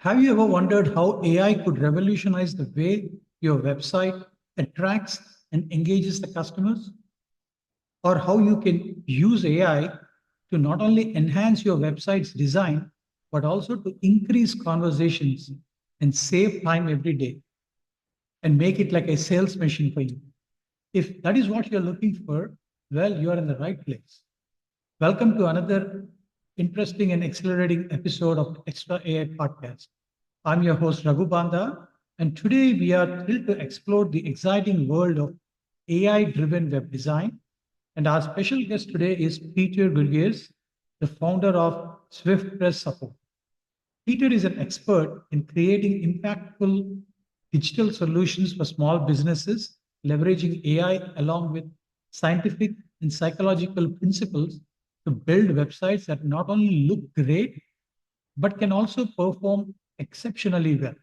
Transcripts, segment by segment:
Have you ever wondered how AI could revolutionize the way your website attracts and engages the customers? Or how you can use AI to not only enhance your website's design, but also to increase conversations and save time every day and make it like a sales machine for you? If that is what you're looking for, well, you are in the right place. Welcome to another interesting and accelerating episode of Extra AI Podcast. I'm your host, Raghu Banda, and today we are thrilled to explore the exciting world of AI driven web design. And our special guest today is Peter Gurgis, the founder of SwiftPress Support. Peter is an expert in creating impactful digital solutions for small businesses, leveraging AI along with scientific and psychological principles to build websites that not only look great, but can also perform exceptionally well.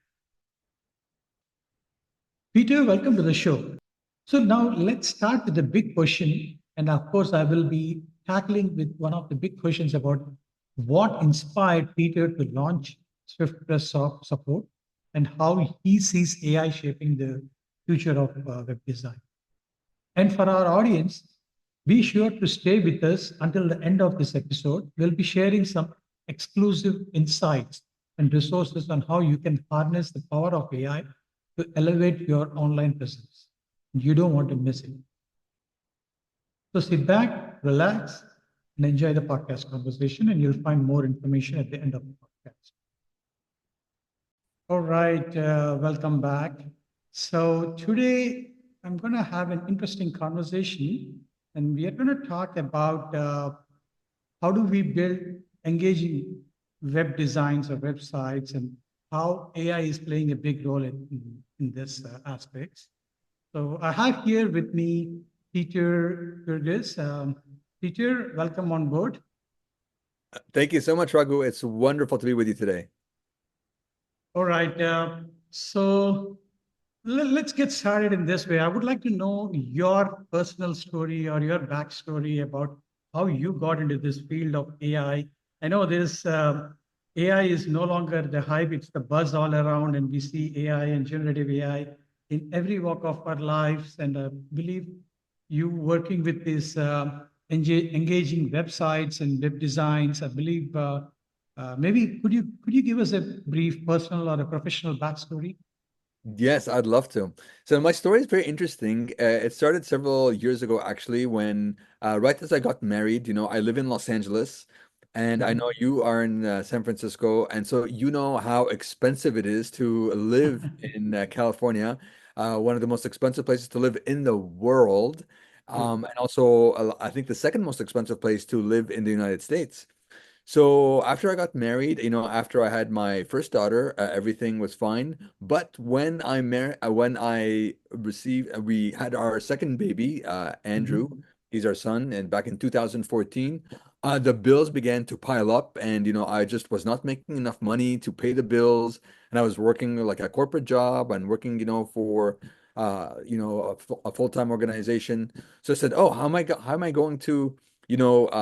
Peter, welcome to the show. So now let's start with the big question. And of course, I will be tackling with one of the big questions about what inspired Peter to launch support and how he sees AI shaping the future of web design. And for our audience, be sure to stay with us until the end of this episode. We'll be sharing some exclusive insights and resources on how you can harness the power of AI to elevate your online presence. You don't want to miss it. So sit back, relax, and enjoy the podcast conversation, and you'll find more information at the end of the podcast. All right, welcome back. So today I'm going to have an interesting conversation, and we are going to talk about how do we build engaging web designs or websites, and how AI is playing a big role in this aspects. So I have here with me Peter Kurgis. Peter, welcome on board. Thank you so much, Raghu. It's wonderful to be with you today. All right. So let's get started in this way. I would like to know your personal story or your backstory about how you got into this field of AI. I know this AI is no longer the hype, it's the buzz all around, and we see AI and generative AI in every walk of our lives. And I believe you working with these engaging websites and web designs. I believe maybe could you give us a brief personal or a professional backstory? Yes, I'd love to. So my story is very interesting. It started several years ago, actually, when right as I got married. I live in Los Angeles, and I Mhm. know you are in San Francisco, and so you know how expensive it is to live in California, one of the most expensive places to live in the world, True. and also I think the second most expensive place to live in the United States. So after I got married, after I had my first daughter, everything was fine. But when I received, we had our second baby, Andrew. Mhm. He's our son, and back in 2014, the bills began to pile up, and I just was not making enough money to pay the bills, and I was working like a corporate job and working, for a full-time organization. So I said, "Oh, how am I going to,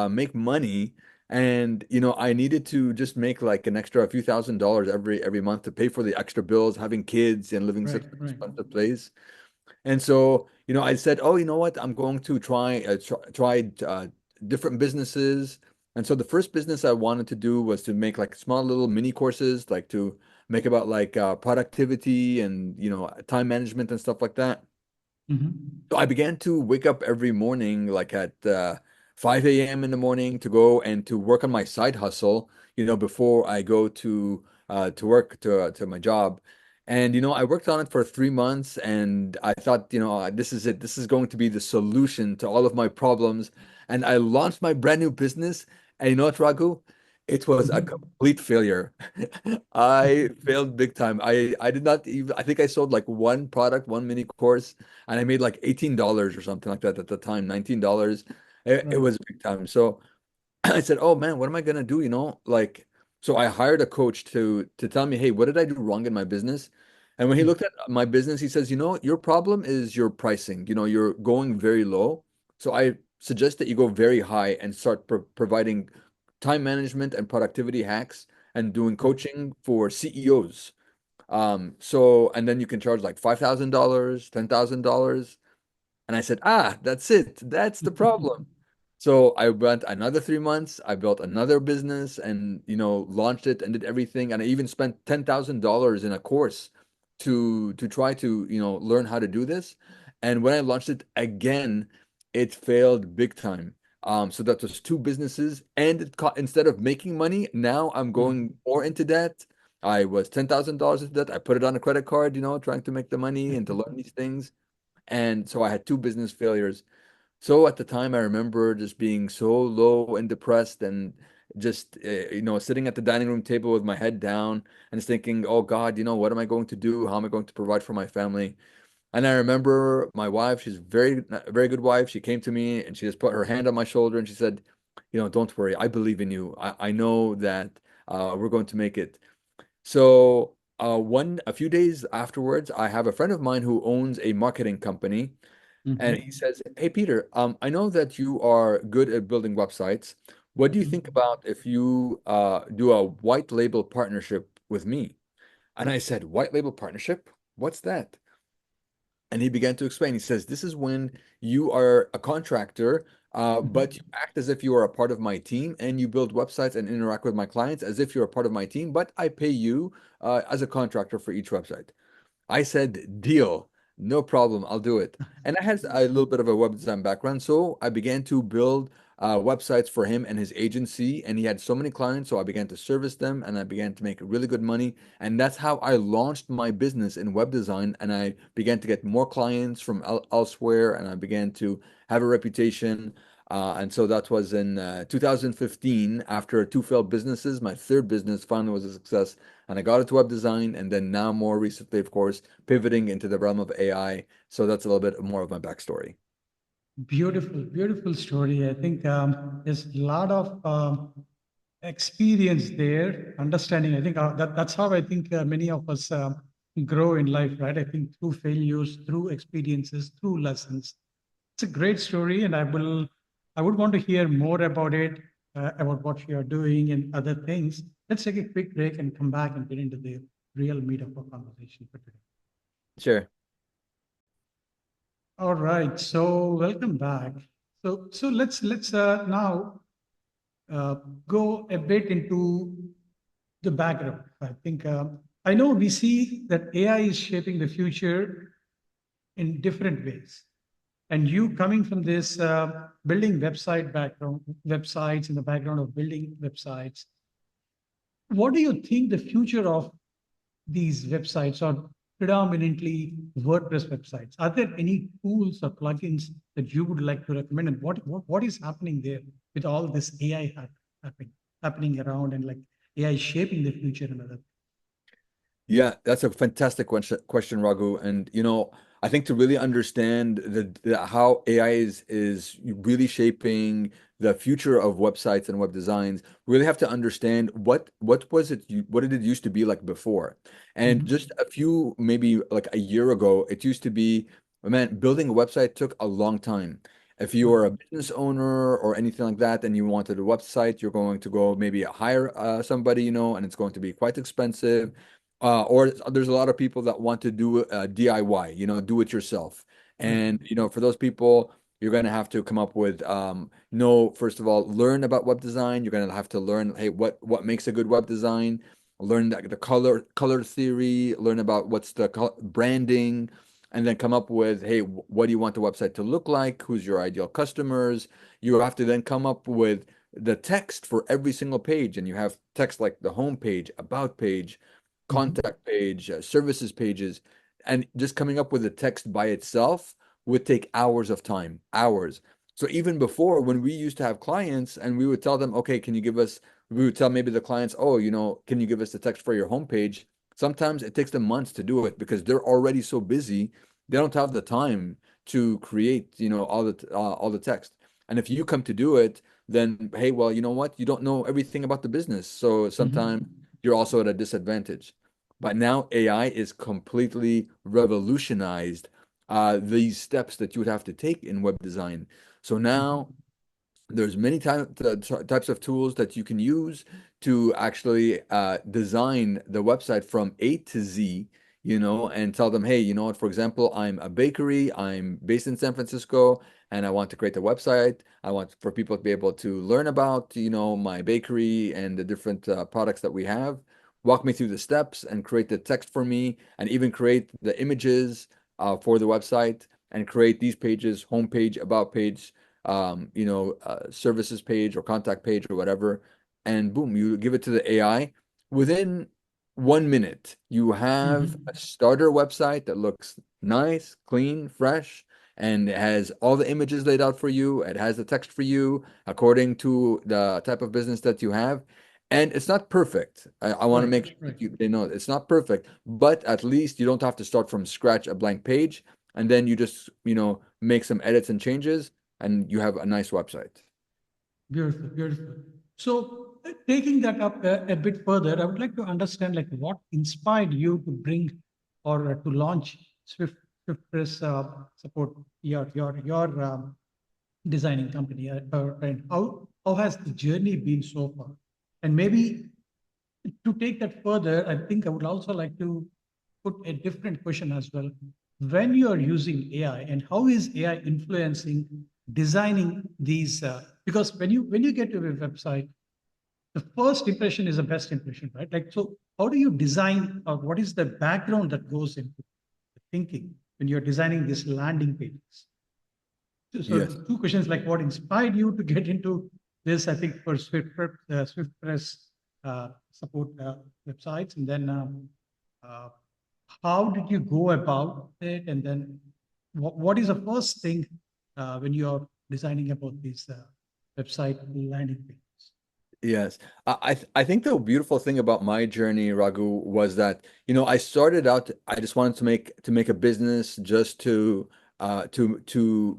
make money?" And I needed to just make like an extra few $1,000s every month to pay for the extra bills, having kids and living in Right, such an right. expensive place. And so, I said, "Oh, you know what? I'm going to try different businesses." And so the first business I wanted to do was to make like small little mini courses, like to make about like productivity and time management and stuff like that. Mhm. So I began to wake up every morning, like at 5 a.m. in the morning, to go and to work on my side hustle, before I go to work to my job. And I worked on it for 3 months, and I thought, this is it. This is going to be the solution to all of my problems. And I launched my brand new business. And you know what, Raghu? It was a Mhm. complete failure. I failed big time. I did not even, I think I sold like one product, one mini course, and I made like $18 or something like that at the time, $19. It Right. was big time. So I said, "Oh man, what am I gonna do?" Like, so I hired a coach to tell me, "Hey, what did I do wrong in my business?" And when he Mm. looked at my business, he says, your problem is your pricing. You're going very low. So I suggest that you go very high and start providing time management and productivity hacks and doing coaching for CEOs. So and then you can charge like $5,000, $10,000. And I said, that's it. That's the problem. So I went another 3 months. I built another business and, launched it and did everything. And I even spent $10,000 in a course to try to, learn how to do this. And when I launched it again, it failed big time. So that was two businesses, and instead of making money, now I'm going more into debt. I was $10,000 into debt. I put it on a credit card, trying to make the money and to learn these things. And so I had two business failures. So at the time, I remember just being so low and depressed and just, sitting at the dining room table with my head down and just thinking, oh God, what am I going to do? How am I going to provide for my family? And I remember my wife, she's a very good wife. She came to me and she just put her hand on my shoulder and she said, don't worry. I believe in you. I know that we're going to make it. So a few days afterwards, I have a friend of mine who owns a marketing company, and he Mhm. says, "Hey Peter, I know that you are good at building websites. What do you think Mhm. about if you do a white label partnership with me?" And I said, "White label partnership? What's that?" And he began to explain. He says, "This is when you are a contractor, but you Mhm. act as if you are a part of my team and you build websites and interact with my clients as if you're a part of my team, but I pay you as a contractor for each website." I said, deal, no problem, I'll do it. And I had a little bit of a web design background, so I began to build websites for him and his agency. And he had so many clients, so I began to service them and I began to make really good money. And that's how I launched my business in web design. And I began to get more clients from elsewhere, and I began to have a reputation. And so that was in 2015. After two failed businesses, my third business finally was a success, and I got into web design, and then now more recently, of course, pivoting into the realm of AI. So that's a little bit more of my backstory. Beautiful, beautiful story. I think there's a lot of experience there, understanding. I think that's how I think many of us grow in life, right? I think through failures, through experiences, through lessons. It's a great story, and I would want to hear more about it, about what you are doing and other things. Let's take a quick break and come back and get into the real meat of our conversation for today. Sure. All right, so welcome back. So let's now uh, go a bit into the background. I think I know we see that AI is shaping the future in different ways. And you coming from this building website background, websites in the background of building websites, what do you think the future of these websites are predominantly WordPress websites? Are there any tools or plugins that you would like to recommend? And what is happening there with all this AI happening around and like AI shaping the future and other? Yeah, that's a fantastic question, Raghu. And I think to really understand how AI is really shaping the future of websites and web designs, we really have to understand what did it used to be like before. And Mhm. just a few, maybe like a year ago, it used to be, man, building a website took a long time. If you Right. are a business owner or anything like that, and you wanted a website, you're going to go maybe hire somebody, and it's going to be quite expensive. Or there's a lot of people that want to do DIY, do it yourself. Right. And, for those people, you're going to have to come up with, first of all, learn about web design. You're going to have to learn, hey, what makes a good web design, learn the color theory, learn about what's the branding, and then come up with, hey, what do you want the website to look like? Who's your ideal customers? You have to then come up with the text for every single page, and you have text like the home page, about page, Mhm. contact page, services pages, and just coming up with the text by itself would take hours of time, hours. So even before, when we used to have clients and we would tell them, okay, we would tell maybe the clients, oh, can you give us the text for your homepage? Sometimes it takes them months to do it because they're already so busy, they don't have the time to create, all the text. And if you come to do it, then hey, well, you know what? You don't know everything about the business, so sometimes Mhm. you're also at a disadvantage. But now AI is completely revolutionized these steps that you would have to take in web design. So now Mhm. There's many types of tools that you can use to actually design the website from A to Z, and tell them, hey, you know what, for example, I'm a bakery, I'm based in San Francisco, and I want to create a website. I want for people to be able to learn about, my bakery and the different products that we have. Walk me through the steps and create the text for me, and even create the images for the website, and create these pages, homepage, about page, services page or contact page or whatever, and boom, you give it to the AI. Within 1 minute, you have a Mhm. starter website that looks nice, clean, fresh, and it has all the images laid out for you. It has the text for you according to the type of business that you have. And it's not perfect. I want to Right, make sure right. that they know it's not perfect, but at least you don't have to start from scratch a blank page, and then you just, make some edits and changes, and you have a nice website. Beautiful, beautiful. So, taking that up a bit further, I would like to understand like what inspired you to bring or to launch Swift Press support your designing company, and how has the journey been so far? And maybe to take that further, I think I would also like to put a different question as well. When you are using AI, and how is AI influencing designing these? Because when you get to a website, the first impression is the best impression, right? Like, so how do you design, or what is the background that goes into the thinking when you're designing these landing pages? So Yes. two questions, like what inspired you to get into this, I think, for Swift Press support websites, and then uh, how did you go about it, and then what is the first thing when you're designing about these website landing pages? Yes. I think the beautiful thing about my journey, Raghu, was that, I started out, I just wanted to make a business just to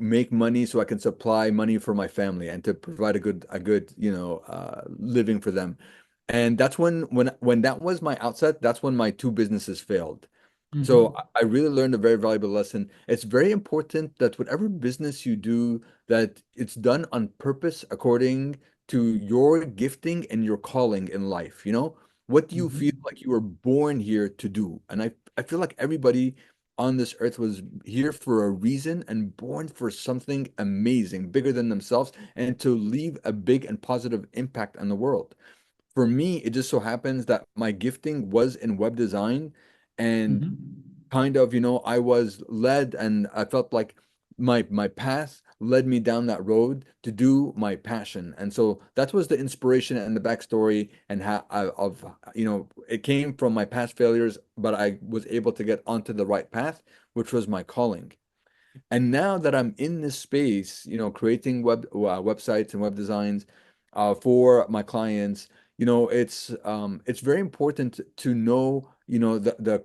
make money so I can supply money for my family and to provide a good, living for them. And that's when that was my outset, that's when my two businesses failed. So Mm-hmm. I really learned a very valuable lesson. It's very important that whatever business you do, that it's done on purpose according to your gifting and your calling in life. What do you feel Mm-hmm. like you were born here to do? And I feel like everybody on this earth was here for a reason and born for something amazing, bigger than themselves, and to leave a big and positive impact on the world. For me, it just so happens that my gifting was in web design, and Mm-hmm. kind of, I was led, and I felt like my path led me down that road to do my passion. And so that was the inspiration and the backstory, and how it came from my past failures, but I was able to get onto the right path, which was my calling. And now that I'm in this space, creating websites and web designs for my clients, it's very important to know, the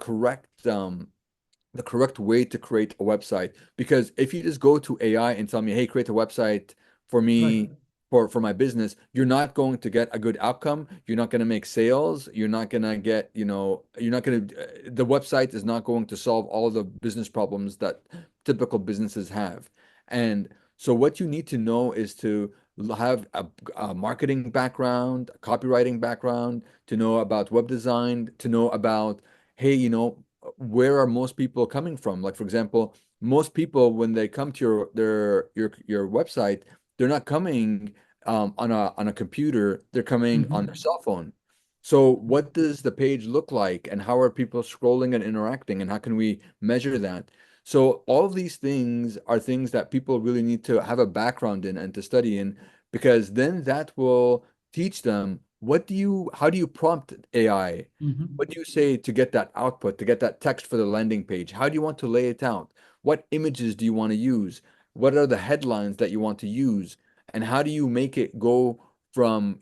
correct way to create a website. Because if you just go to AI and tell me, hey, create a website for Right. me, for my business, you're not going to get a good outcome. You're not going to make sales. You're not going to get, you're not going to, the website is not going to solve all the business problems that typical businesses have. And so what you need to know is to have a marketing background, a copywriting background, to know about web design, to know about, hey, where are most people coming from? Like, for example, most people, when they come to your website, they're not coming on a computer, they're coming on their Mm-hmm. cell phone. So what does the page look like, and how are people scrolling and interacting, and how can we measure that? So all of these things are things that people really need to have a background in and to study in, because then that will teach them, how do you prompt AI? What do you Mm-hmm. say to get that output, to get that text for the landing page? How do you want to lay it out? What images do you want to use? What are the headlines that you want to use? And how do you make it go from,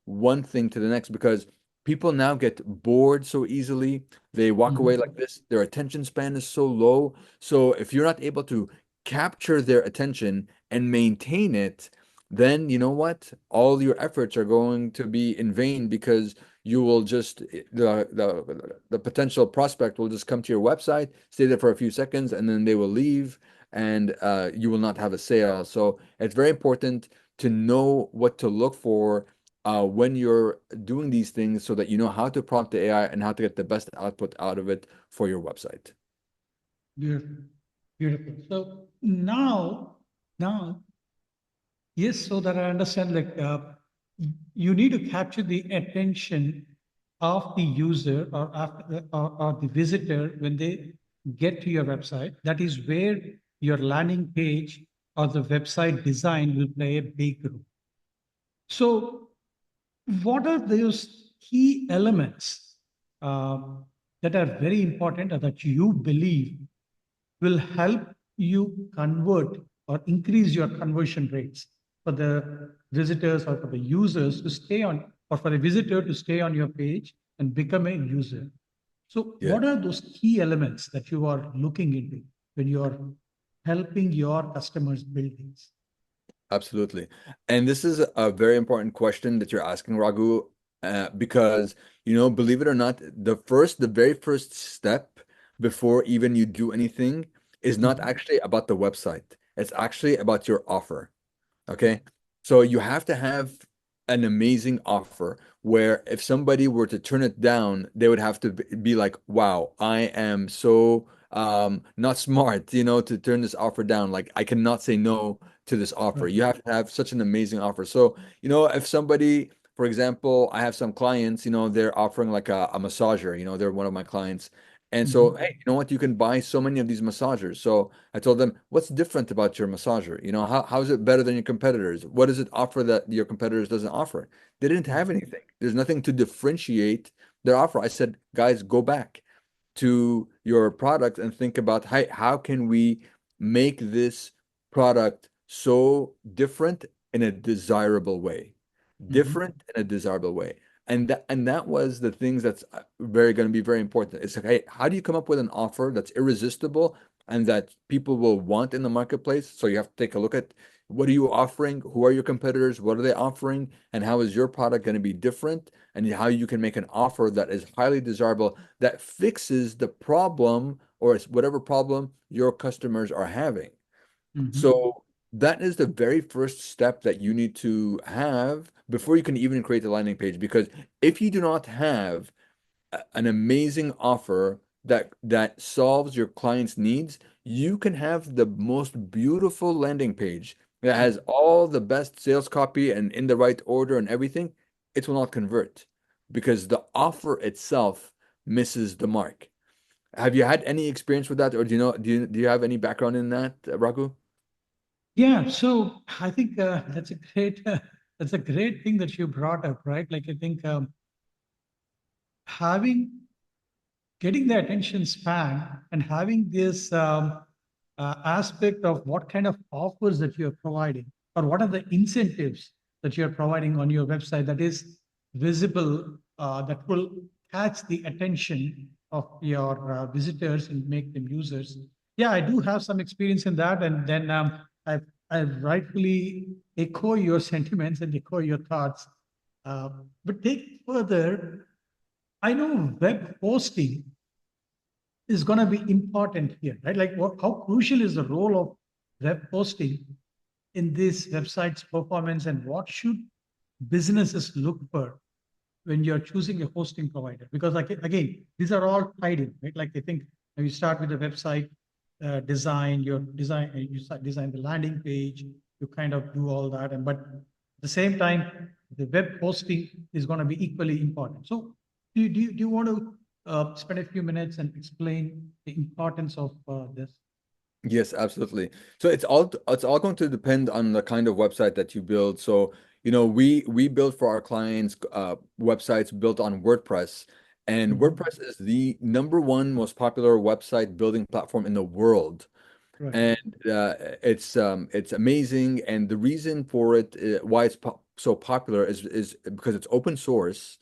one thing to the next? Because people now get bored so easily. They walk away like Mm-hmm. this. Their attention span is so low. So if you're not able to capture their attention and maintain it, then you know what? All your efforts are going to be in vain, because you will just the potential prospect will just come to your website, stay there for a few seconds, and then they will leave, and you will not have a sale. So it's very important to know what to look for when you're doing these things so that you know how to prompt the AI and how to get the best output out of it for your website. Beautiful. Beautiful. So now, yes, so that I understand, like you need to capture the attention of the user or after or the visitor when they get to your website. That is where your landing page or the website design will play a big role. So, what are those key elements that are very important or that you believe will help you convert or increase your conversion rates for the visitors or for the users to stay on, or for the visitor to stay on your page and become a user? So, Yeah. what are those key elements that you are looking into when you are helping your customers build these? Absolutely. And this is a very important question that you're asking, Raghu, because, believe it or not, the very first step before even you do anything is not Mhm. actually about the website. It's actually about your offer. Okay. So you have to have an amazing offer where if somebody were to turn it down, they would have to be like, wow, I am so not smart, to turn this offer down. Like I cannot say no to this offer. Right. You have to have such an amazing offer. So, if somebody, for example, I have some clients, they're offering like a massager, they're one of my clients. And so, Mhm. hey, you know what? You can buy so many of these massagers. So I told them, what's different about your massager? How is it better than your competitors? What does it offer that your competitors doesn't offer? They didn't have anything. There's nothing to differentiate their offer. I said, guys, go back to your product and think about, hey, how can we make this product so different in a desirable way? Mhm. Different in a desirable way. And that was the things that's very going to be very important. It's like, hey, how do you come up with an offer that's irresistible and that people will want in the marketplace? So you have to take a look at what are you offering? Who are your competitors? What are they offering? And how is your product going to be different? And how you can make an offer that is highly desirable that fixes the problem or whatever problem your customers are having. Mhm. So that is the very first step that you need to have before you can even create a landing page. Because if you do not have an amazing offer that solves your client's needs, you can have the most beautiful landing page that has all the best sales copy and in the right order and everything. It will not convert because the offer itself misses the mark. Have you had any experience with that, or do you have any background in that, Raghu? Yeah, so I think that's a great that's a great thing that you brought up, right? Like I think having getting the attention span and having this aspect of what kind of offers that you're providing or what are the incentives that you're providing on your website that is visible, that will catch the attention of your visitors and make them users. Yeah, I do have some experience in that, and then I rightfully echo your sentiments and echo your thoughts. uh, but take further, I know web hosting is going to be important here, right? Like, how crucial is the role of web hosting in this website's performance, and what should businesses look for when you're choosing a hosting provider? Because, like, again, these are all tied in, right? Like, I think when you start with the website design, design the landing page, you kind of do all that, and but at the same time, the web hosting is going to be equally important. So, do you want to spend a few minutes and explain the importance of this? Yes, absolutely. So it's all going to depend on the kind of website that you build. So, we build for our clients websites built on WordPress, and Mhm. WordPress is the number one most popular website building platform in the world. Right. And it's amazing. And the reason for it, why it's so popular is because it's open source.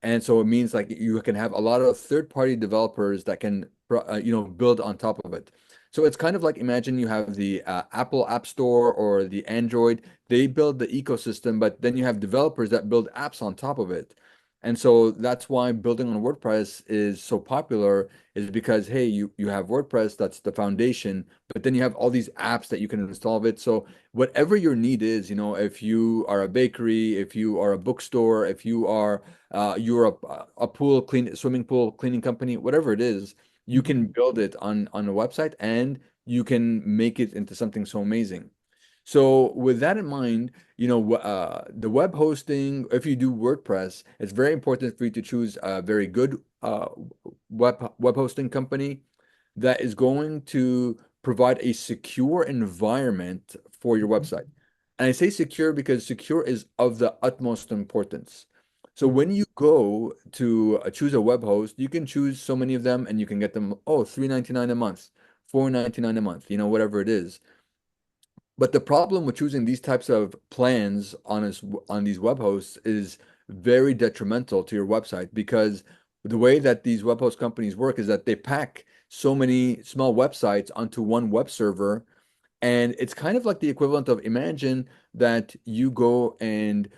And so it means like you can have a lot of third-party developers that can, build on top of it. So it's kind of like imagine you have the Apple App Store or the Android. They build the ecosystem, but then you have developers that build apps on top of it. And so that's why building on WordPress is so popular, is because, hey, you have WordPress, that's the foundation, but then you have all these apps that you can install of it. So whatever your need is, if you are a bakery, if you are a bookstore, if you're a swimming pool cleaning company, whatever it is, you Mhm. can build it on a website and you can make it into something so amazing. So with that in mind, the web hosting, if you do WordPress, it's very important for you to choose a very good web hosting company that is going to provide a secure environment for your Mhm. website. And I say secure because secure is of the utmost importance. So Mhm. when you go to choose a web host, you can choose so many of them and you can get them, oh, $3.99 a month, $4.99 a month, whatever it is. But the problem with choosing these types of plans on these web hosts is very detrimental to your website, because the way that these web host companies work is that they pack so many small websites onto one web server, and it's kind of like the equivalent of, imagine that you go and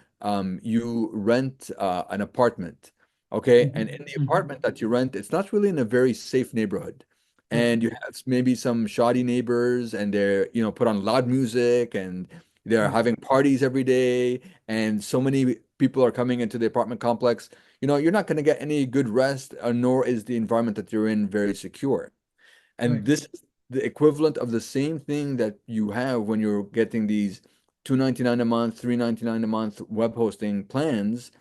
you rent an apartment, okay? And in Mhm. the Mhm. apartment that you rent, it's not really in a very safe neighborhood. Right. And you have maybe some shoddy neighbors, and they're, put on loud music, and they're Right. having parties every day, and so many people are coming into the apartment complex. You're not going to get any good rest, nor is the environment that you're in very secure. Right. And this is the equivalent of the same thing that you have when you're getting these 2.99 a month, 3.99 a month web hosting plans.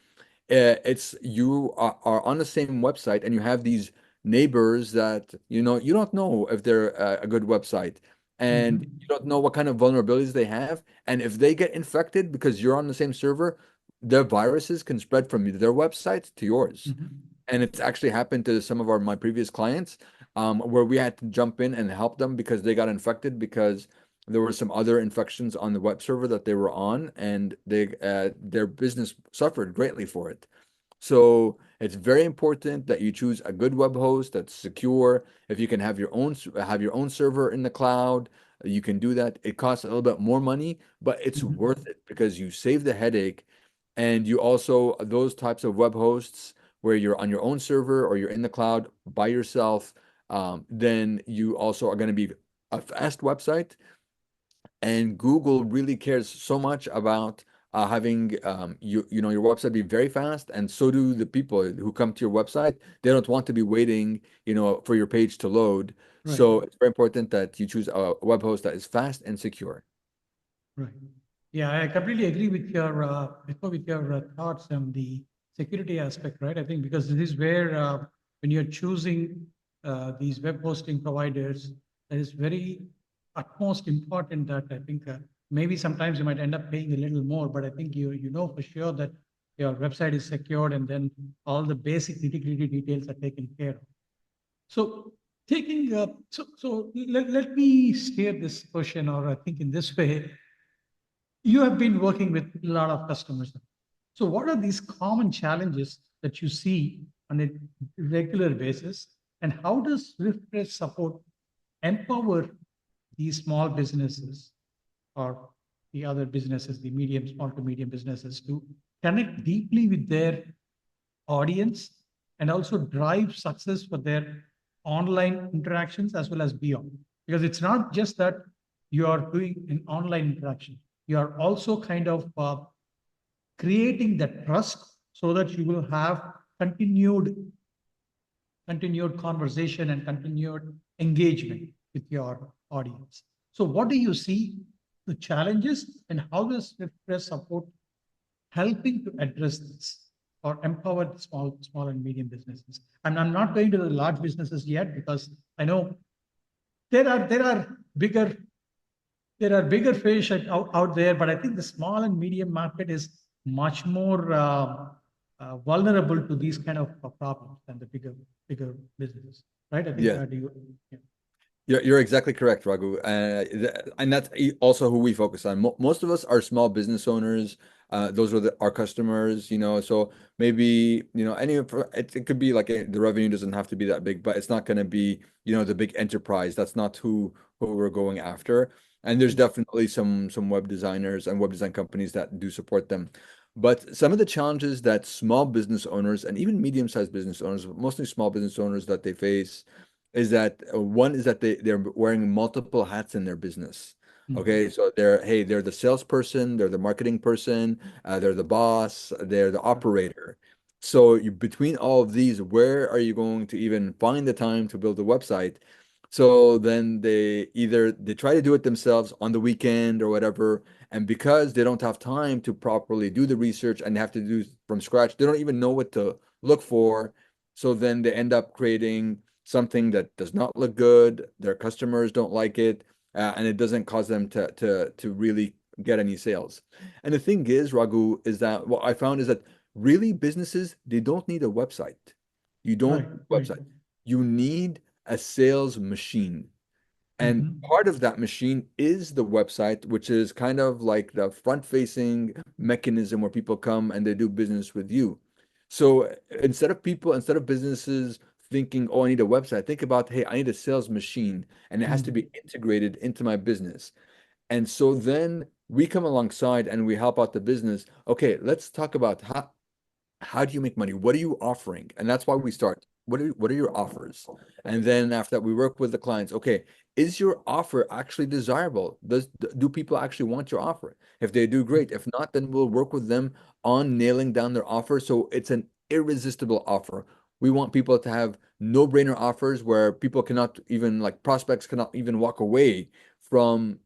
It's you are on the same website, and you have these neighbors that you don't know if they're a good website, and Mhm. you don't know what kind of vulnerabilities they have. And if they get infected because you're on the same server, their viruses can spread from their website to yours. Mhm. And it's actually happened to some of my previous clients, where we had to jump in and help them because they got infected, because there were some other infections on the web server that they were on, and their business suffered greatly for it. So it's very important that you choose a good web host that's secure. If you can have your own server in the cloud, you can do that. It costs a little bit more money, but it's worth Mhm. it because you save the headache, and you also, those types of web hosts where you're on your own server or you're in the cloud by yourself, then you also are going to be a fast website. And Google really cares so much about having your website be very fast, and so do the people who come to your website. They don't want to be waiting, for your page to load. Right. So it's very important that you choose a web host that is fast and secure. Right. Yeah, I completely agree with your thoughts on the security aspect, right? I think because this is where when you're choosing these web hosting providers, that is very utmost important that I think maybe sometimes you might end up paying a little more, but I think you know for sure that your website is secured and then all the basic nitty-gritty details are taken care of. So taking let me steer this question, or I think in this way, you have been working with a lot of customers. So, what are these common challenges that you see on a regular basis, and how does WordPress support empower these small businesses or the other businesses, the medium, small to medium businesses, to connect deeply with their audience and also drive success for their online interactions as well as beyond? Because it's not just that you are doing an online interaction, you are also kind of creating that trust so that you will have continued conversation and continued engagement with your audience. So what do you see the challenges, and how does WordPress support helping to address this or empower the small and medium businesses? And I'm not going to the large businesses yet because I know there are bigger bigger fish out there, but I think the small and medium market is much more vulnerable to these kind of problems than the bigger businesses, right? I think Yes. do you? Yeah. You're exactly correct, Raghu. And that's also who we focus on. Most of us are small business owners. Those are our customers, so maybe, it could be like the revenue doesn't have to be that big, but it's not going to be, the big enterprise. That's not who we're going after. And there's definitely some web designers and web design companies that do support them. But some of the challenges that small business owners and even medium-sized business owners, mostly small business owners that they face is that one is that they're wearing multiple hats in their business. Mhm. Okay, so they're the salesperson, they're the marketing person, they're the boss, they're the Right. operator. So between all of these, where are you going to even find the time to build a website? So then they try to do it themselves on the weekend or whatever, and because they don't have time to properly do the research and they have to do from scratch, they don't even know what to look for. So then they end up creating something that does not look good. Their customers don't like it, and it doesn't cause them to really get any sales. And the thing is, Raghu, is that what I found is that really businesses, they don't need a website. You don't Right. Right. website. You need a sales machine. And Mhm. part of that machine is the website, which is kind of like the front-facing mechanism where people come and they do business with you. So instead of businesses thinking, oh, I need a website, think about, hey, I need a sales machine and it has to Mhm. be integrated into my business. And so then we come alongside and we help out the business. Okay, let's talk about how do you make money? What are you offering? And that's why we start. What are your offers? And then after that, we work with the clients. Okay, is your offer actually desirable? Do people actually want your offer? If they do, great. If not, then we'll work with them on nailing down their offer so it's an irresistible offer. We want people to have no-brainer offers where people cannot even like prospects cannot even walk away from,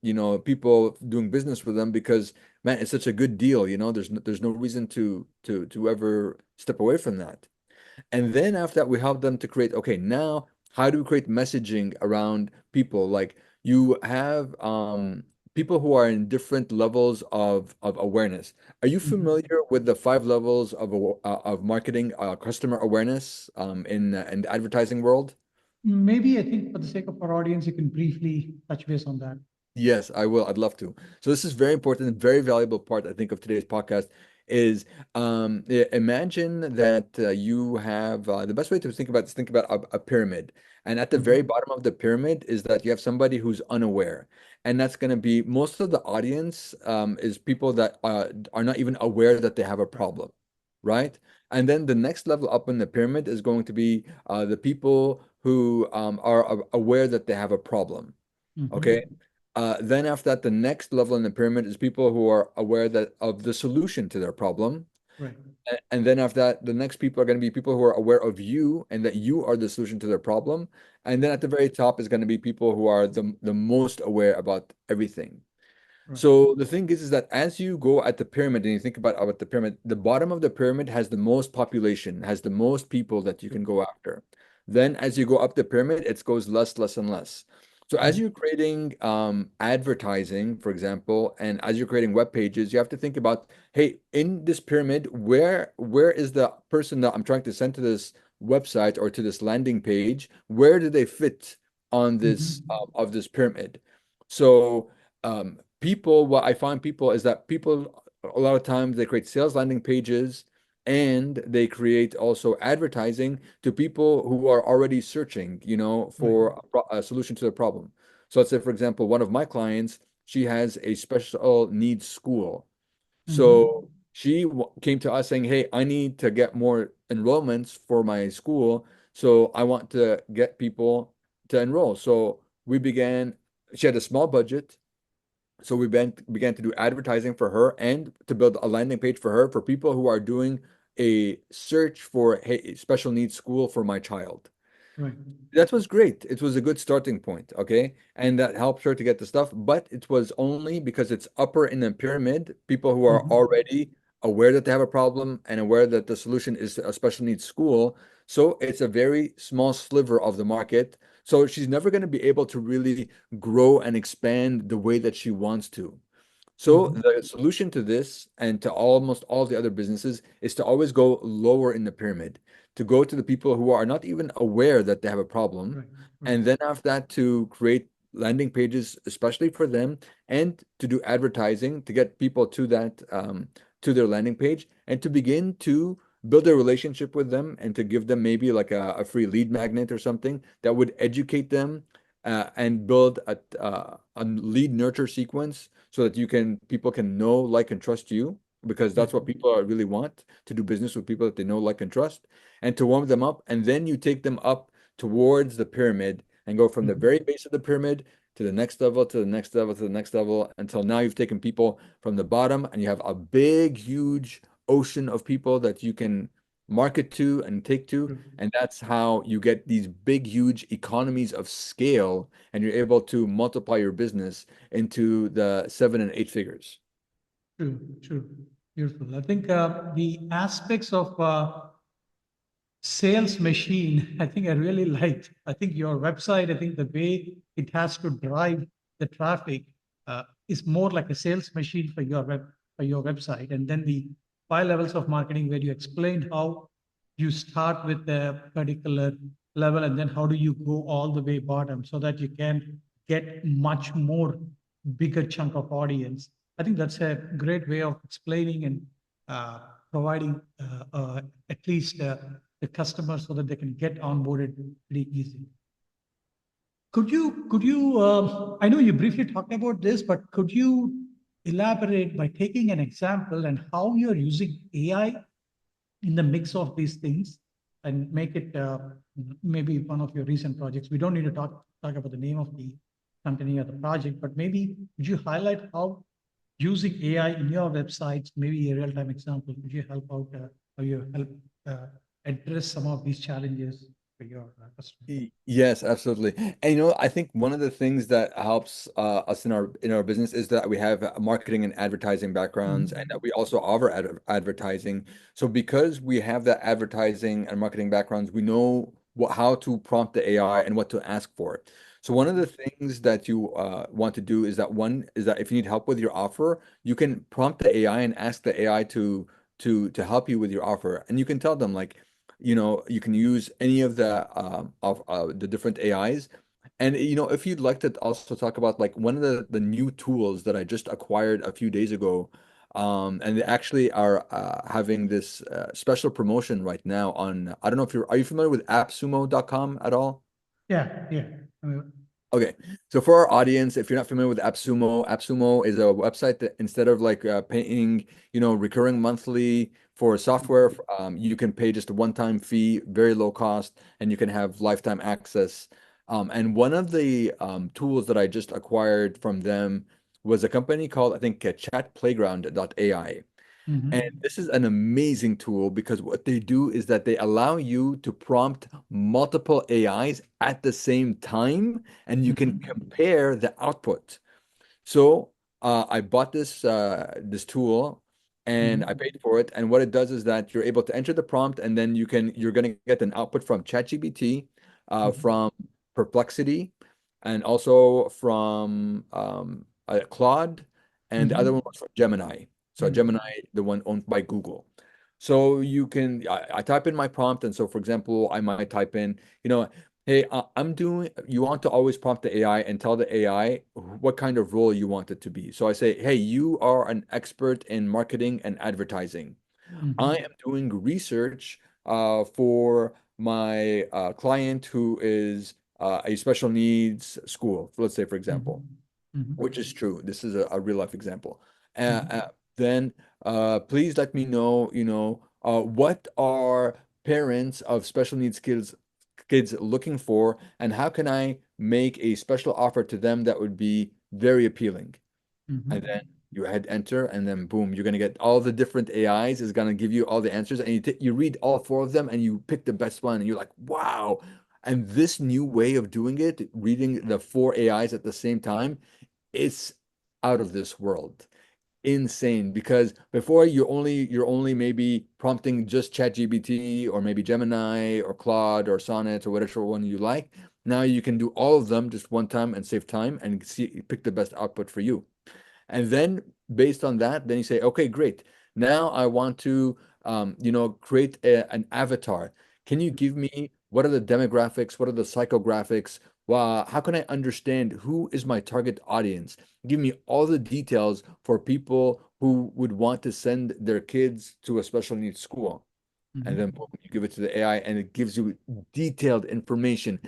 people doing business with them because man, it's such a good deal, there's no reason to ever step away from that. And then after that, we help them to create, okay, now how do we create messaging around people? Like you have people who are in different levels of awareness. Are you Mhm. familiar with the 5 levels of marketing customer awareness in the advertising world? Maybe I think for the sake of our audience, you can briefly touch base on that. Yes, I will. I'd love to. So this is very important and very valuable part, I think, of today's podcast is imagine that you have the best way to think about is think about a pyramid. And at the very Mhm. bottom of the pyramid is that you have somebody who's unaware. And that's going to be most of the audience is people that are not even aware that they have a Right. problem, right? And then the next level up in the pyramid is going to be the people who are aware that they have a problem. Okay. Mhm. Then after that, the next level in the pyramid is people who are aware that of the solution to their problem. Right. And then after that, the next people are going to be people who are aware of you and that you are the solution to their problem. And then at the very top is going to be people who are the most aware about everything. Right. So the thing is that as you go at the pyramid and you think about the pyramid, the bottom of the pyramid has the most population, has the most people that you can go after. Then as you go up the pyramid, it goes less, less, and less. So as Mhm. you're creating advertising, for example, and as you're creating web pages, you have to think about, hey, in this pyramid, where is the person that I'm trying to send to this website or to this landing page? Where do they fit on this Mhm. of this pyramid? So people, what I find people is that people a lot of times they create sales landing pages and they create also advertising to people who are already searching, Right. for a solution to their problem. So let's say, for example, one of my clients, she has a special needs school. So Mhm. she came to us saying, "Hey, I need to get more enrollments for my school, so I want to get people to enroll." So we began. She had a small budget, so we began to do advertising for her and to build a landing page for her for people who are doing a search for, hey, special needs school for my child. Right. That was great. It was a good starting point, okay? And that helped her to get the stuff, but it was only because it's upper in the pyramid, people who are Mhm. already aware that they have a problem and aware that the solution is a special needs school. So it's a very small sliver of the market. So she's never going to be able to really grow and expand the way that she wants to. So Mhm. the solution to this and to almost all the other businesses is to always go lower in the pyramid, to go to the people who are not even aware that they have a problem. Right. Right. And then after that, to create landing pages, especially for them, and to do advertising to get people to that, to their landing page, and to begin to build a relationship with them and to give them maybe like a free lead magnet or something that would educate them and build a lead nurture sequence so that people can know, like, and trust you. because Yeah. that's what people really want, to do business with people that they know, like, and trust, and to warm them up. And then you take them up towards the pyramid and go from the Mhm. very base of the pyramid to the next level, to the next level, to the next level, until now you've taken people from the bottom and you have a big, huge ocean of people that you can market to and take to. True, And that's how you get these big, huge economies of scale, and you're able to multiply your business into the 7 and 8 figures. true. Beautiful. I think the aspects of sales machine, I think I really liked. I think your website, I think the way it has to drive the traffic is more like a sales machine for your website. And then the 5 levels of marketing where you explained how you start with a particular level and then how do you go all the way bottom so that you can get much more bigger chunk of audience. I think that's a great way of explaining and uh, providing at least the customer so that they can get onboarded pretty easy. I know you briefly talked about this, but could you elaborate by taking an example and how you're using AI in the mix of these things and make it maybe one of your recent projects? We don't need to talk about the name of the company or the project, but maybe would you highlight how using AI in your websites, maybe a real-time example, could you help out, how you help uh, address some of these challenges for your customers? Yes, absolutely. And I think one of the things that helps us in our business is that we have marketing and advertising backgrounds, and Mhm. that we also offer advertising. So because we have that advertising and marketing backgrounds, we know how to prompt the AI and what to ask for. So one of the things that you want to do is that if you need help with your offer, you can prompt the AI and ask the AI to help you with your offer, and you can tell them, like, you can use any of the different AIs. And if you'd like to also talk about, like, one of the new tools that I just acquired a few days ago, and they actually are having this special promotion right now on, I don't know if are you familiar with appsumo.com at all? Yeah. Okay, so for our audience, if you're not familiar with AppSumo, AppSumo is a website that, instead of like paying, recurring monthly for software, you can pay just a one-time fee, very low cost, and you can have lifetime access. And one of the tools that I just acquired from them was a company called, I think, chatplayground.ai. And Mhm. this is an amazing tool because what they do is that they allow you to prompt multiple AIs at the same time, and you can Mhm. compare the output. So I bought this tool, and I Mhm. paid for it. And what it does is that you're able to enter the prompt, and then you're going to get an output from ChatGPT, Mhm. from Perplexity, and also from Claude, and the other one Mhm. was from Gemini. So Mhm. Gemini, the one owned by Google. So I type in my prompt, and so, for example, I might type in, hey, you want to always prompt the AI and tell the AI what kind of role you want it to be. So I say, hey, you are an expert in marketing and advertising. I Mhm. am doing research for my client who is a special needs school, let's say, for example, Mhm. Mhm. which is true. This is a real life example. Uh, Mhm. uh, then please let me know, what are parents of special needs kids looking for, and how can I make a special offer to them that would be very appealing? And then Mhm. you hit enter, and then boom, you're gonna get all the different AIs is gonna give you all the answers, and you read all four of them, and you pick the best one, and you're like, wow. And this new way of doing it, reading the four AIs at the same time, it's out of this world. Insane. Because before, you're only maybe prompting just ChatGPT, or maybe Gemini or Claude or Sonnet or whatever one you like. Now you can do all of them just one time and save time and pick the best output for you. And then, based on that, then you say, okay, great. Now I want to, create an avatar. Can you give me what are the demographics? What are the psychographics? How can I understand who is my target audience? Give me all the details for people who would want to send their kids to a special needs school. And then Mhm. boom, you give it to the AI, and it gives you detailed information.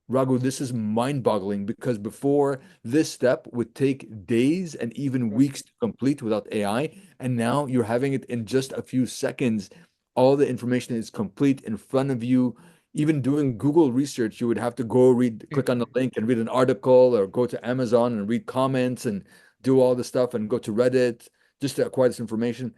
Raghu, this is mind-boggling because before this step would take days and even weeks to complete without AI, and now you're having it in just a few seconds. All the information is complete in front of you. Even doing Google research, you would have to go read, click on the link and read an article, or go to Amazon and read comments and do all the stuff and go to Reddit just to acquire this information.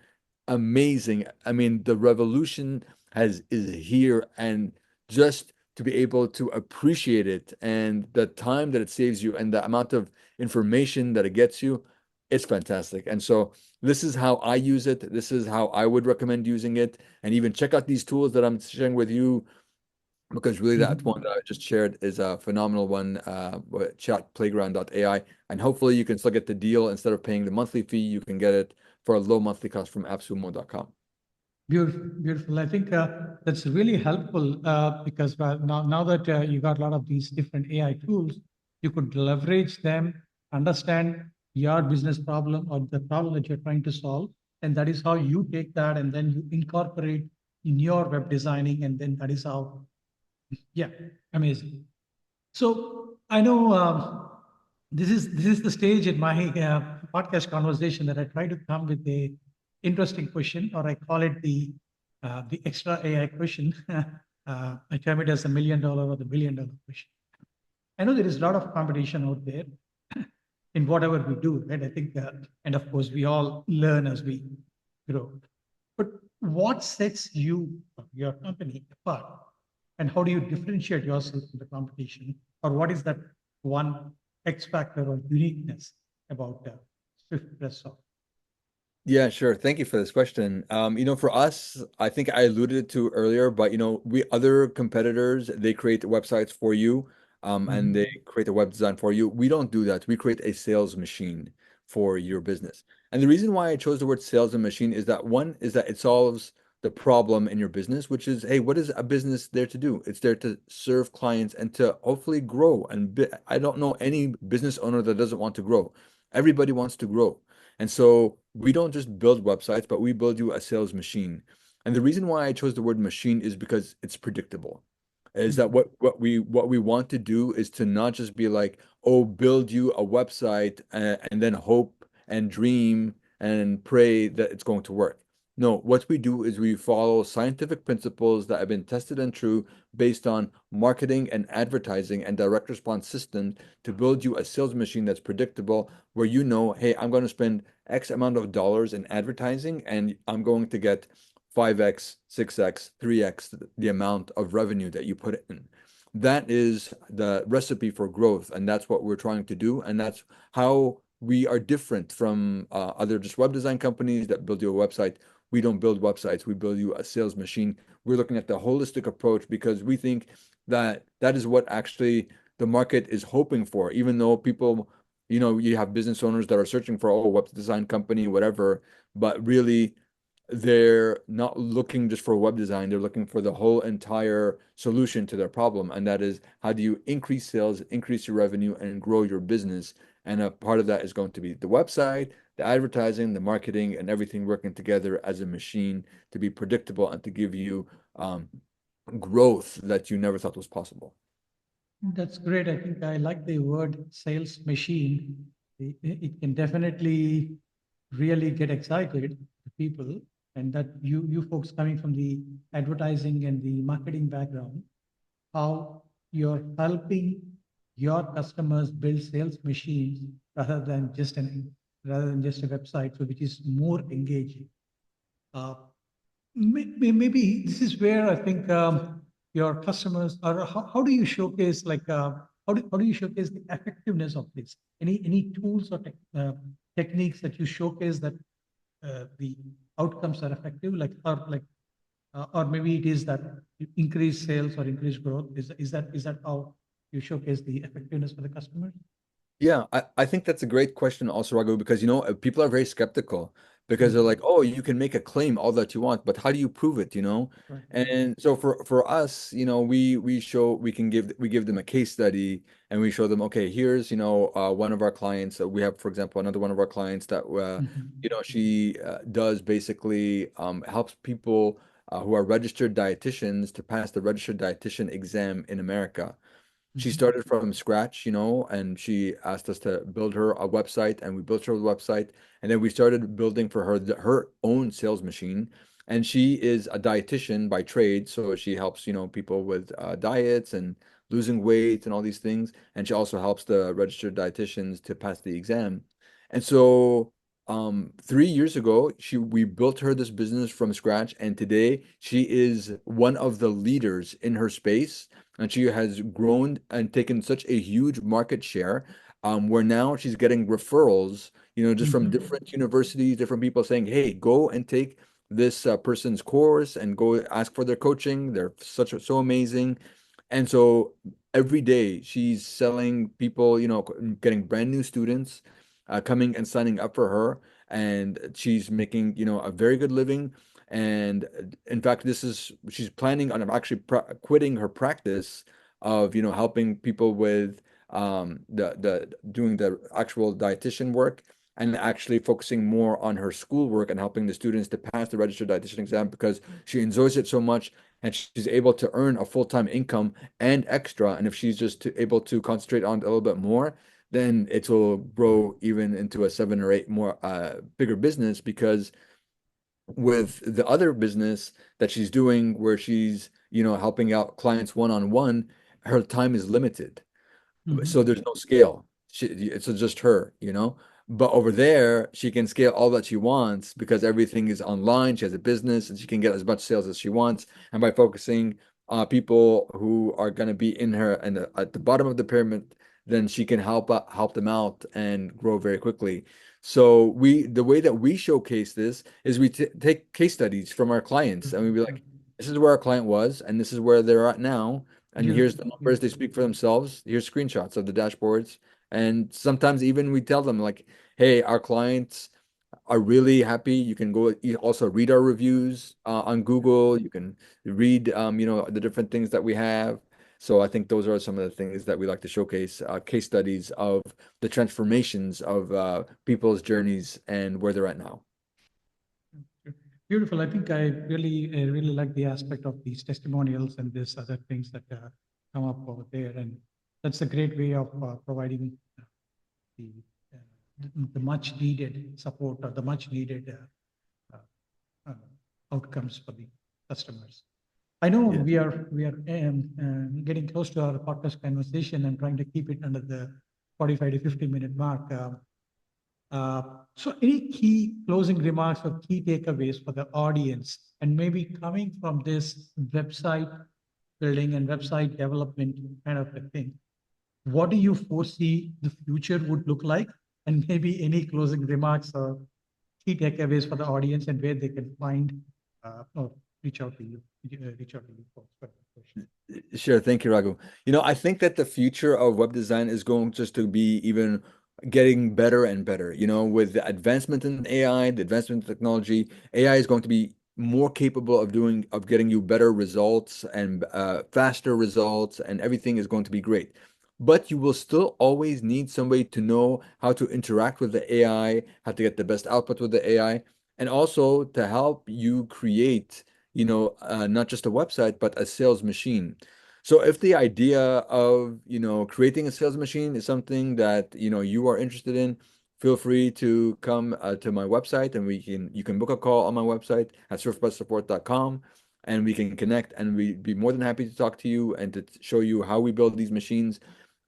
Amazing. I mean, the revolution has is here, and just to be able to appreciate it and the time that it saves you and the amount of information that it gets you, it's fantastic. And so this is how I use it. This is how I would recommend using it. And even check out these tools that I'm sharing with you, because really that one that I just shared is a phenomenal one, chatplayground.ai. And hopefully you can still get the deal. Instead of paying the monthly fee, you can get it for a low monthly cost from appsumo.com. Beautiful, beautiful. I think that's really helpful because now that you got a lot of these different AI tools, you could leverage them, understand your business problem or the problem that you're trying to solve, and that is how you take that and then you incorporate in your web designing, and then that is how, yeah, amazing. So I know this is the stage in my podcast conversation that I try to come with a interesting question, or I call it the extra AI question. I term it as the $1 million or the $1 billion question. I know there is a lot of competition out there in whatever we do, right? I think, and of course, we all learn as we grow. But what sets you, your company, apart, and how do you differentiate yourself from the competition, or what is that one X factor or uniqueness about Swift Press Software? Yeah, sure. Thank you for this question. For us, I think I alluded to earlier, but we other competitors, they create websites for you, and they Mhm. create a web design for you. We don't do that. We create a sales machine for your business. And the reason why I chose the word sales and machine is that one is that it solves the problem in your business, which is, hey, what is a business there to do? It's there to serve clients and to hopefully grow. And I don't know any business owner that doesn't want to grow. Everybody wants to grow. And so we don't just build websites, but we build you a sales machine. And the reason why I chose the word machine is because it's predictable. Is that Mhm. what we want to do is to not just be like, oh, build you a website and then hope and dream and pray that it's going to work. No, what we do is we follow scientific principles that have been tested and true based on marketing and advertising and direct response systems to build you a sales machine that's predictable, where hey, I'm going to spend X amount of dollars in advertising and I'm going to get 5x, 6x, 3x the amount of revenue that you put in. That is the recipe for growth, and that's what we're trying to do, and that's how we are different from other just web design companies that build you a website. We don't build websites, we build you a sales machine. We're looking at the holistic approach because we think that that is what actually the market is hoping for, even though people, you have business owners that are searching for, oh, web design company, whatever, but really they're not looking just for web design. They're looking for the whole entire solution to their problem. And that is, how do you increase sales, increase your revenue, and grow your business? And a part of that is going to be the website, the advertising, the marketing, and everything working together as a machine to be predictable and to give you growth that you never thought was possible. That's great. I think I like the word sales machine. It can definitely really get excited to people, and that you folks coming from the advertising and the marketing background, how you're helping your customers build sales machines rather than just a website, so which is more engaging. Uh, maybe this is where I think your customers, or how do you showcase, like how do you showcase the effectiveness of this? Any tools or techniques that you showcase that the outcomes are effective, or maybe it is that increase sales or increase growth. Is that how you showcase the effectiveness for the customer? Yeah, I think that's a great question also, Raghu, because people are very skeptical because they're like, Mhm. oh, you can make a claim all that you want, but how do you prove it? Right. And so for us, we give them a case study and we show them, okay, here's one of our clients. We have, for example, another one of our clients that Mhm. she does basically helps people who are registered dietitians to pass the registered dietitian exam in America. She started from scratch, and she asked us to build her a website, and we built her a website, and then we started building for her her own sales machine. And she is a dietitian by trade, so she helps, people with diets and losing weight and all these things. And she also helps the registered dietitians to pass the exam. And so 3 years ago, we built her this business from scratch, and today she is one of the leaders in her space, and she has grown and taken such a huge market share, where now she's getting referrals, just from different universities, different people saying, "Hey, go and take this person's course and go ask for their coaching. They're so amazing." And so every day she's selling people, getting brand new students coming and signing up for her, and she's making, a very good living. And in fact, she's planning on actually quitting her practice of, helping people with the doing the actual dietitian work, and actually focusing more on her schoolwork and helping the students to pass the registered dietitian exam, because she enjoys it so much, and she's able to earn a full-time income and extra. And if she's just able to concentrate on it a little bit more, then it will grow even into a 7 or 8 more bigger business, because with the other business that she's doing, where she's, helping out clients one-on-one, her time is limited. So there's no scale. It's just her. But over there, she can scale all that she wants because everything is online. She has a business and she can get as much sales as she wants. And by focusing on people who are going to be in her and at the bottom of the pyramid, then she can help them out and grow very quickly. So the way that we showcase this is we take case studies from our clients, and we be like, this is where our client was, and this is where they're at now. And here's the numbers, they speak for themselves. Here's screenshots of the dashboards. And sometimes even we tell them, like, hey, our clients are really happy. You can go also read our reviews on Google. You can read, the different things that we have. So I think those are some of the things that we like to showcase, case studies of the transformations of people's journeys and where they're at now. Beautiful. I think I really like the aspect of these testimonials and this other things that come up over there, and that's a great way of providing the the much needed support or the much needed outcomes for the customers. I know Yeah. we are getting close to our podcast conversation and trying to keep it under the 45 to 50-minute mark. So any key closing remarks or key takeaways for the audience, and maybe coming from this website building and website development kind of a thing, what do you foresee the future would look like? And maybe any closing remarks or key takeaways for the audience and where they can find or reach out to you, reach out to you for further questions. Sure. Thank you, Raghu. I think that the future of web design is going just to be even getting better and better. With the advancement in AI, the advancement in technology, AI is going to be more capable of getting you better results and faster results, and everything is going to be great. But you will still always need somebody to know how to interact with the AI, how to get the best output with the AI, and also to help you create, not just a website, but a sales machine. So if the idea of, creating a sales machine is something that, you are interested in, feel free to come to my website, and you can book a call on my website at surfbussupport.com, and we can connect, and we'd be more than happy to talk to you and to show you how we build these machines.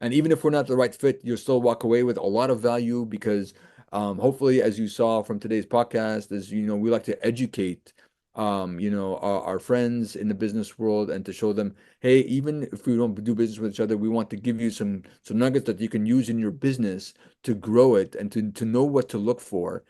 And even if we're not the right fit, you'll still walk away with a lot of value, because hopefully, as you saw from today's podcast, is, we like to educate our friends in the business world, and to show them, hey, even if we don't do business with each other, we want to give you some nuggets that you can use in your business to grow it, and to know what to look for,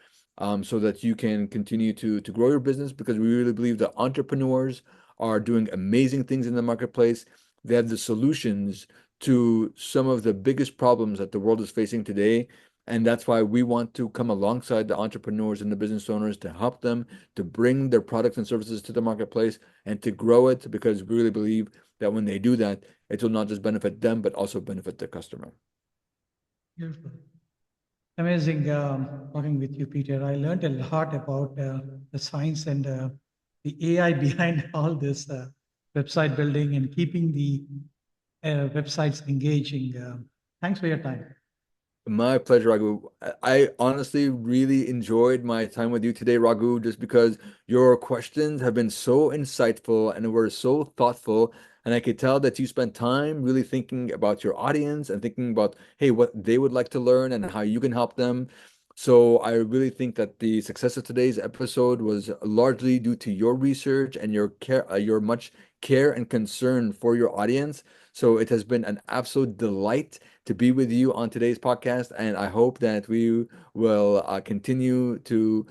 so that you can continue to grow your business, because we really believe that entrepreneurs are doing amazing things in the marketplace. They have the solutions to some of the biggest problems that the world is facing today. And that's why we want to come alongside the entrepreneurs and the business owners to help them to bring their products and services to the marketplace and to grow it, because we really believe that when they do that, it will not just benefit them, but also benefit the customer. Beautiful. Amazing talking with you, Peter. I learned a lot about the science and the AI behind all this website building and keeping the websites engaging. Thanks for your time. My pleasure, Raghu. I honestly really enjoyed my time with you today, Raghu, just because your questions have been so insightful and were so thoughtful. And I could tell that you spent time really thinking about your audience and thinking about, hey, what they would like to learn and how you can help them. So I really think that the success of today's episode was largely due to your research and your care, your much care and concern for your audience. So it has been an absolute delight to be with you on today's podcast, and I hope that we will continue to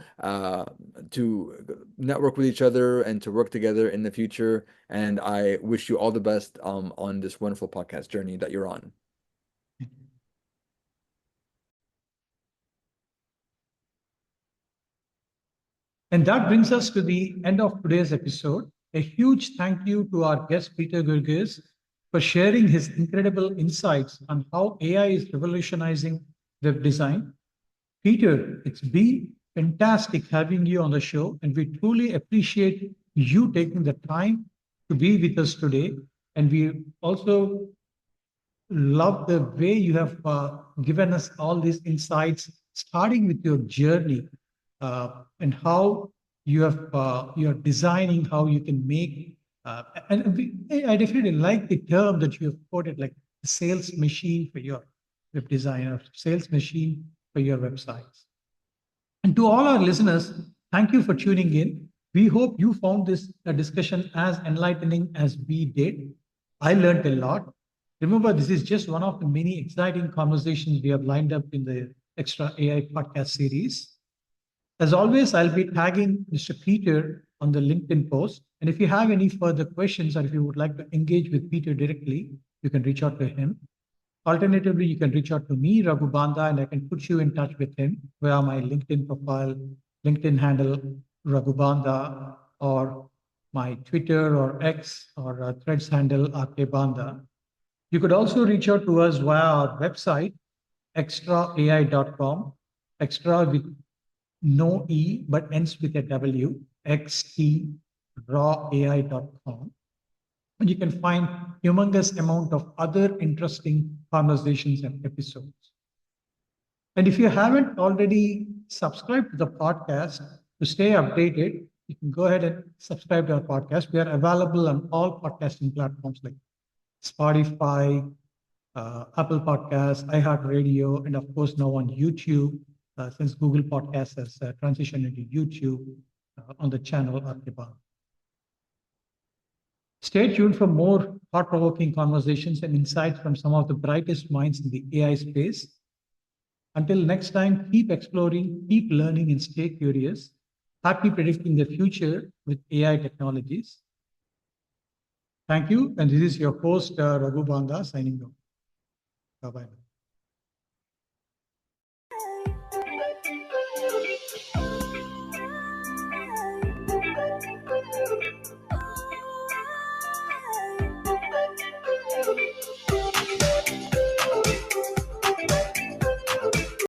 network with each other and to work together in the future. And I wish you all the best on this wonderful podcast journey that you're on. And that brings us to the end of today's episode. A huge thank you to our guest, Peter Gurgis, for sharing his incredible insights on how AI is revolutionizing web design. Peter, it's been fantastic having you on the show, and we truly appreciate you taking the time to be with us today. And we also love the way you have given us all these insights, starting with your journey and how you're designing how you can make. I definitely like the term that you have quoted, like the sales machine for your web design or sales machine for your websites. And to all our listeners, thank you for tuning in. We hope you found this discussion as enlightening as we did. I learned a lot. Remember, this is just one of the many exciting conversations we have lined up in the Extra AI podcast series. As always, I'll be tagging Mr. Peter on the LinkedIn post. And if you have any further questions or if you would like to engage with Peter directly, you can reach out to him. Alternatively, you can reach out to me, Raghu Banda, and I can put you in touch with him via my LinkedIn profile, LinkedIn handle, Raghu Banda, or my Twitter or X or Threads handle, RK Banda. You could also reach out to us via our website, extraai.com, extra with no E, but ends with a W, xtrawai.com. And you can find humongous amount of other interesting conversations and episodes. And if you haven't already subscribed to the podcast to stay updated, you can go ahead and subscribe to our podcast. We are available on all podcasting platforms like Spotify, Apple Podcasts, iHeartRadio, and of course now on YouTube, since Google Podcasts has transitioned into YouTube on the channel Arkiban. Stay tuned for more thought-provoking conversations and insights from some of the brightest minds in the AI space. Until next time, keep exploring, keep learning, and stay curious. Happy predicting the future with AI technologies. Thank you. And this is your host, Raghu Banda, signing off. Bye-bye.